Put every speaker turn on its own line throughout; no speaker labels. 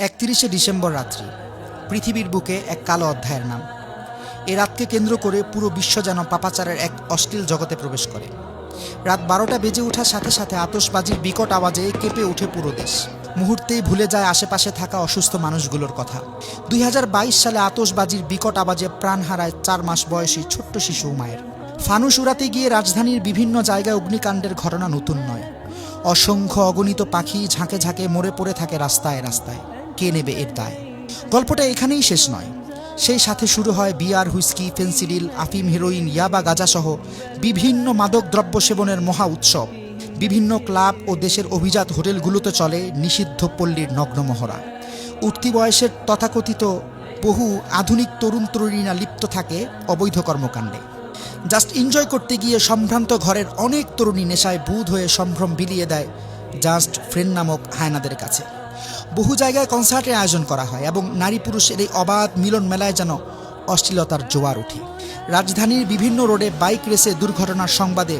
31শে December রাত্রি, পৃথিবীর বুকে এক কালো অধ্যায়ের নাম। এ রাতকে কেন্দ্র করে পুরো বিশ্ব যেন পাপাচারের এক অশ্লীল জগতে প্রবেশ করে। রাত 12টা বেজে ওঠার সাথে সাথে আতশবাজির বিকট আওয়াজে কেঁপে ওঠে পুরো দেশ। মুহূর্তেই ভুলে যায় আশেপাশে থাকা অসুস্থ মানুষগুলোর কথা। 2022 সালে আতশবাজির বিকট আওয়াজে প্রাণ হারায় 4 মাস বয়সী ছোট্ট শিশু উমায়ের। ফানুস উড়াতে গিয়ে রাজধানীর বিভিন্ন জায়গায় অগ্নিকাণ্ডের ঘটনা নতুন নয়। অসংখ্য অগণিত পাখি ঝাঁকে ঝাঁকে মরে পড়ে থাকে রাস্তায় রাস্তায়। কে নেবে এর দায়? গল্পটা এখানেই শেষ নয়। সেই সাথে শুরু হয় বিয়ার, হুইস্কি, ফেন্সিডিল, আফিম, হেরোইন, ইয়াবা, গাঁজাসহ বিভিন্ন মাদক দ্রব্য সেবনের মহা উৎসব। বিভিন্ন ক্লাব ও দেশের অভিজাত হোটেলগুলোতে চলে নিষিদ্ধ পল্লীর নগ্ন মহড়া। উঠতি বয়সের তথাকথিত বহু আধুনিক তরুণ তরুণীরা লিপ্ত থাকে অবৈধ কর্মকাণ্ডে। জাস্ট এনজয় করতে গিয়ে সম্ভ্রান্ত ঘরের অনেক তরুণী নেশায় বুঁদ হয়ে সম্ভ্রম বিলিয়ে দেয় জাস্ট ফ্রেন্ড নামক হায়নাদের কাছে। বহু জায়গায় কনসার্টের আয়োজন করা হয় এবং নারী পুরুষের এই অবাধ মিলন মেলায় যেন অশ্লীলতার জোয়ার ওঠে। রাজধানীর বিভিন্ন রোডে বাইক রেসে দুর্ঘটনার সংবাদে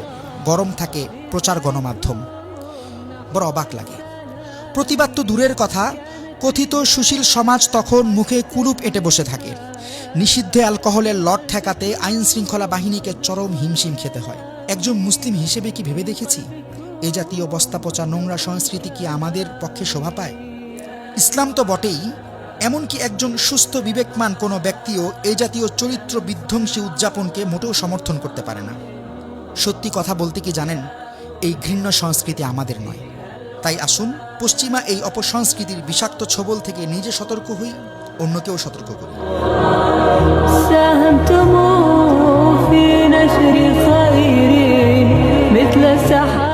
গরম থাকে প্রচার গণমাধ্যম। বড় অবাক লাগে। প্রতিবাদ তো দূরের কথা, কথিত সুশীল সমাজ তখন মুখে কুলুপ এঁটে বসে থাকে। নিষিদ্ধ অ্যালকোহলের লট ঠেকাতে আইন শৃঙ্খলা বাহিনীকে চরম হিমশিম খেতে হয়। একজন মুসলিম হিসেবে কি ভেবে দেখেছি এ জাতীয় বস্তাপচা নোংরা সংস্কৃতি কি আমাদের পক্ষে শোভা পায়? ইসলাম তো বটেই, এমনকি একজন সুস্থ বিবেকমান কোনো ব্যক্তিও এই জাতীয় চরিত্র বিধ্বংসী উদযাপনকে মোটেও সমর্থন করতে পারে না। সত্যি কথা বলতে কি জানেন, এই ঘৃণ্য সংস্কৃতি আমাদের নয়। তাই আসুন পশ্চিমা এই অপসংস্কৃতির বিষাক্ত ছোবল থেকে নিজে সতর্ক হই, অন্যকেও সতর্ক করি।
ساهمتم في نشر خير مثل السحاب